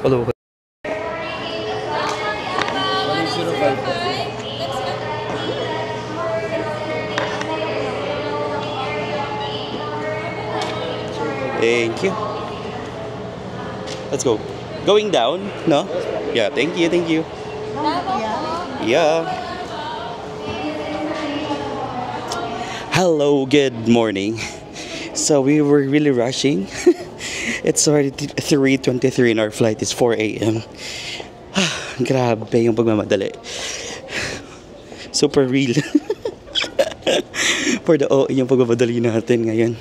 Follow ko. Thank you. Let's go. Going down, no? Yeah, thank you, thank you. Yeah. Hello, good morning. So we were really rushing. It's already 3:23 and our flight is 4 a.m. Grabe yung pagmamadali. Super real. For the OA yung pagmamadali natin ngayon.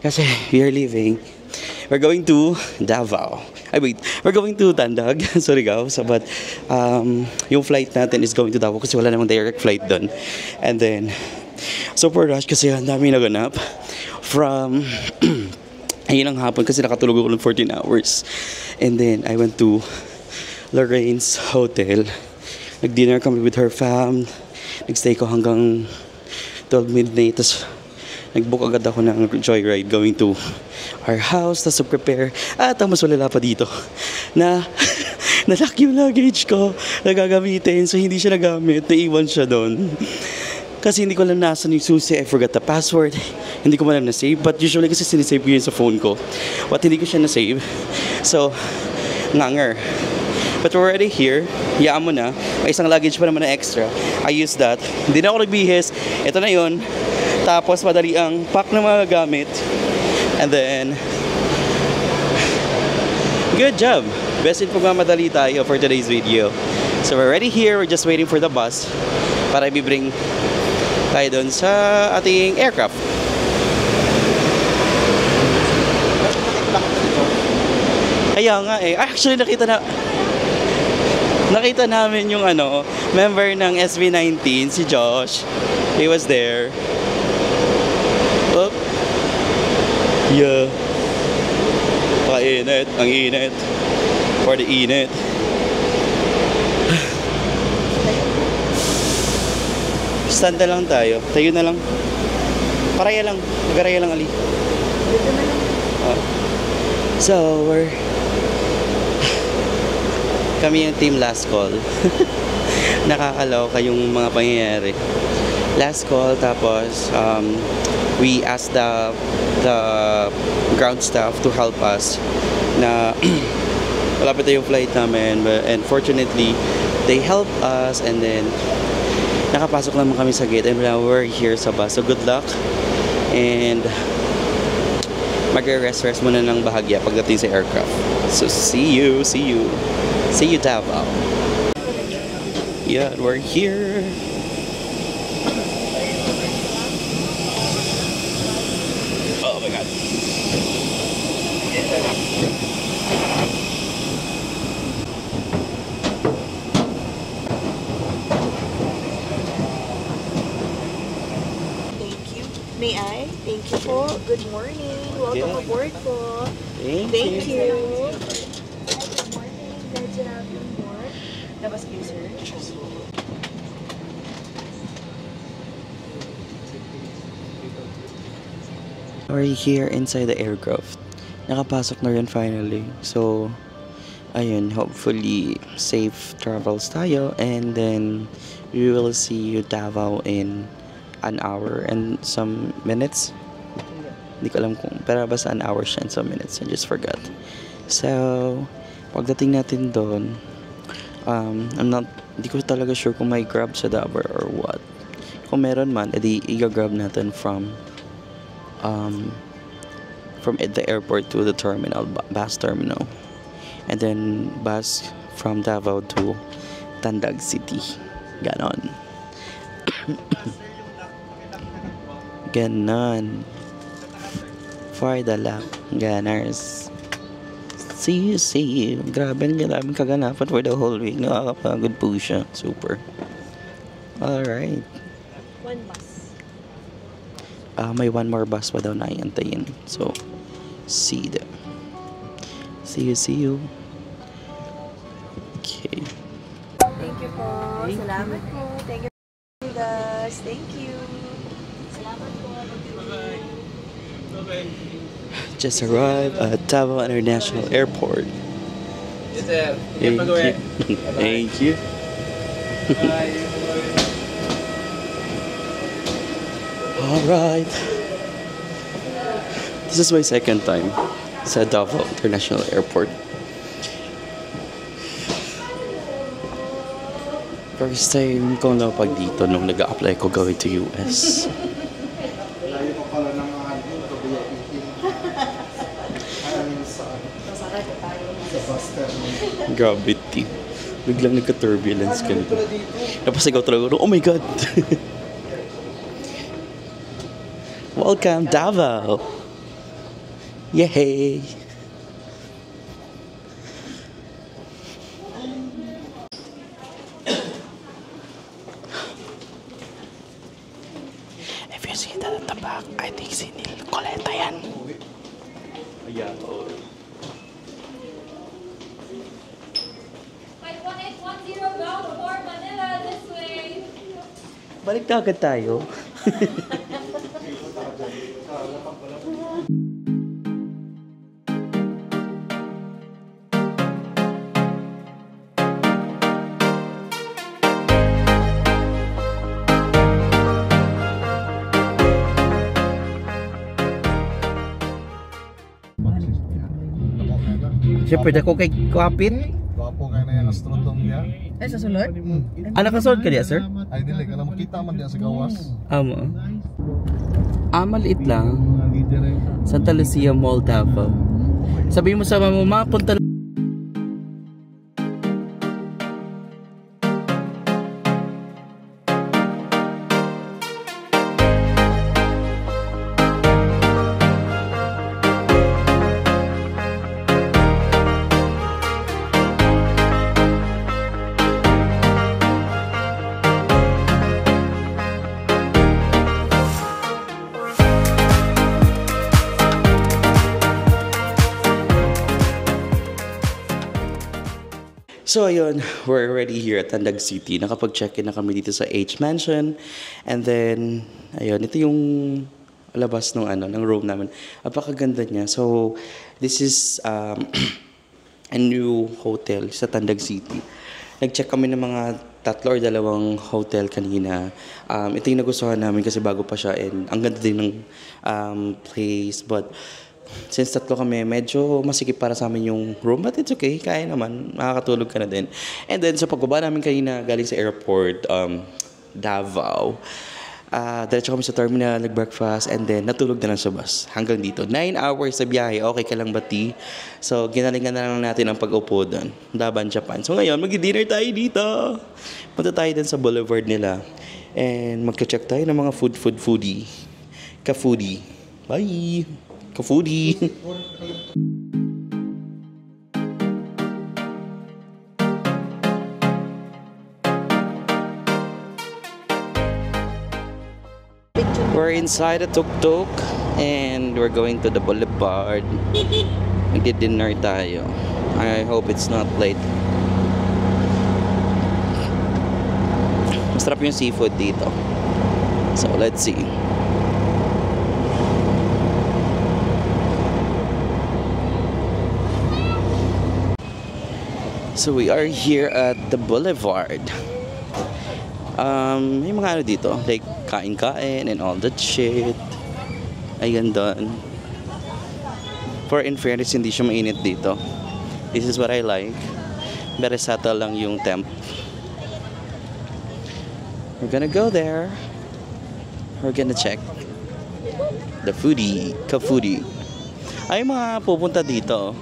Kasi we are leaving. We're going to Davao. We're going to Tandag, Surigao. So, but yung flight natin is going to Davao kasi wala namang direct flight doon. And then, super rush kasi ang dami naganap. From, ayun ang hapon kasi nakatulog ako ng 14 hours. And then, I went to Lorraine's hotel. Nag-dinner kami with her fam. Nag-stay ko hanggang 12 midnight. Tapos, nag-book agad ako ng joyride going to our house. Tapos prepare. At ang mas malala pa dito na nalock yung luggage ko na gagamitin. So hindi siya nagamit. Naiwan siya doon. Kasi hindi ko alam nasan yung susi. I forgot the password. Hindi ko alam na-save. But usually kasi sinisave ko yun sa phone ko. But hindi ko siya na-save. So, nganger. But we're already here. Hiyaan mo na. May isang luggage pa naman na extra. I used that. Hindi na ako nagbihis. Ito na yun. Tapos madali ang pack na mga gamit. And then, good job. Best in pagmamadali tayo for today's video. So we're already here. We're just waiting for the bus para ibibring tayo doon sa ating aircraft. Kaya nga eh. Actually nakita namin yung member ng SB19, si Josh. He was there. Up. Yeah. Painit. Ang init. For the init. Stand na lang tayo. Tayo na lang. Paraya lang. Magaraya lang, Ali. So, kami yung team last call. Nakakaloka yung mga pangyayari. Last call, tapos we asked the ground staff to help us na malapit na yung flight namin, and fortunately they helped us, and then nakapasok naman kami sa gate, and now we're here sa bus. So good luck, and magre-rest muna ng bahagya pagdating sa aircraft. So see you Davao. Yeah, we're here. Oh my God. Thank you. May I? Thank you po. Good morning. Welcome aboard po. Thank you. Good morning. Glad to have you on board. Labas kayo, sir. We're here inside the aircraft. Nakapasok na rin finally. So, ayun, hopefully safe travels tayo, and then we will see you Davao in an hour and some minutes. Hindi ko alam kung, pero basta an hour siya and some minutes. I just forgot. So, pagdating natin doon, hindi ko talaga sure kung may grab sa Davao or what. Kung meron man, edi i-grab natin from the airport to the terminal, bus terminal, and then bus from Davao to Tandag City. Ganon. Ganon. For the lap, ganers. See you. Grabe, maraming kaganapan for the whole week. Nakakapagod po siya. Super. Alright. One bus. May one more bus pa daw na iantayin. So, see them. See you. Okay. Thank you po. Salamat po. Thank you guys. Thank you. Salamat po. Just arrived at Davao International Airport. Thank you. Thank you. Alright. This is my second time sa Davao International Airport. First time ko na pag dito nung nag-a-apply ko going to US. Layo pa pala ng mga hangin, kabiyak ikin. Sa bus terminal. Gravity. Biglang nagka-turbulence ka nito. Napasigaw talaga, oh my God! Welcome, Davao! Yay! If you see that at the back, I think si Neil Coleta yan. Ayan, oh. 1810 bound for Manila this way. Balik na agad tayo. Siyempre, dako kay Kapit. Gwapo kayo na yung astrodome niya. Ay, sa sulod? Ah, nakasunod ka diya, sir? Ay, dili ka na makita man diya sa gawas. Amo. Maliit lang. Santa Lucia Mall, Davao. Sabi mo sa mama, punta So ayun, we're already here at Tandag City. Nakapag-check-in na kami dito sa H Mansion. And then, ayun, ito yung labas ng room namin. Apakaganda niya. So, this is a new hotel sa Tandag City. Nag-check kami ng mga 3 or 2 hotel kanina. Ito yung nagustuhan namin kasi bago pa siya and ang ganda din ng place. But since 3 kami, medyo masikip para sa amin yung room. But it's okay, kaya naman. Makakatulog ka na din. And then sa pagbaba namin kanina galing sa airport, Davao, diretso kami sa terminal, nag-breakfast, and then natulog na lang sa bus. Hanggang dito. 9 hours sa biyahe. Okay ka lang ba, T? So, ginalingan na lang natin ang pag-upo doon. Laban Japan. So, ngayon, mag-dinner tayo dito. Punta tayo din sa boulevard nila. And magka-check tayo ng mga foodie. Ka-foodie. Bye! Ka-foodie! We're inside a tuk-tuk and we're going to the boulevard. Magdi-dinner tayo. I hope it's not late. Masarap yung seafood dito. So, let's see. So, we are here at the boulevard. May mga dito, like kain-kain and all that shit. Ayan doon. For in fairness, hindi siya mainit dito. This is what I like. Very subtle lang yung temp. We're gonna go there. We're gonna check the foodie, ka-foodie. Ay, mga pupunta dito.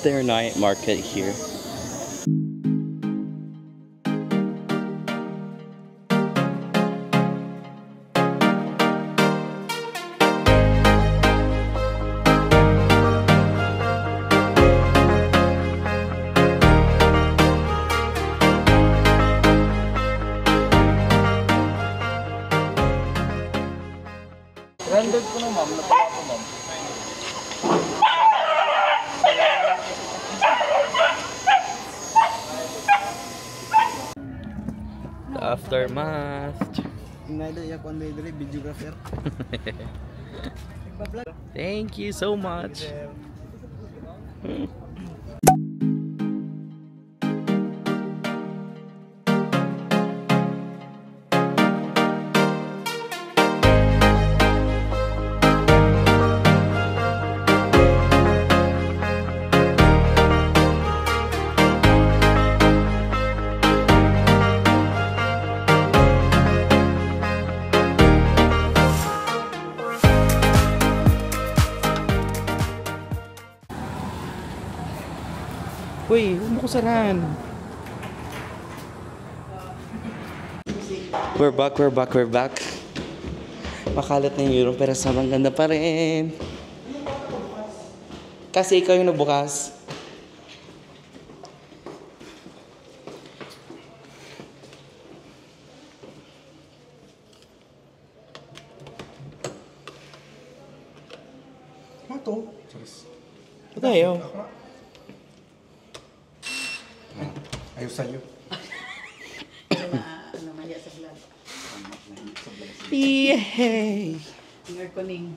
their night market here. Rendered ko na ma'am, napaka ko ma'am. The aftermath. Inayda ako ang dali videographer. Thank you so much. Uy, huwag mo ko saran. We're back. Makalat na yung room pero sabang ganda pa rin. Kasi ikaw yung nagbukas. Ano to? Cheers. Ito tayo. Ayos sa'yo. Ano, maya sa vlog. Yay! Ang kuning.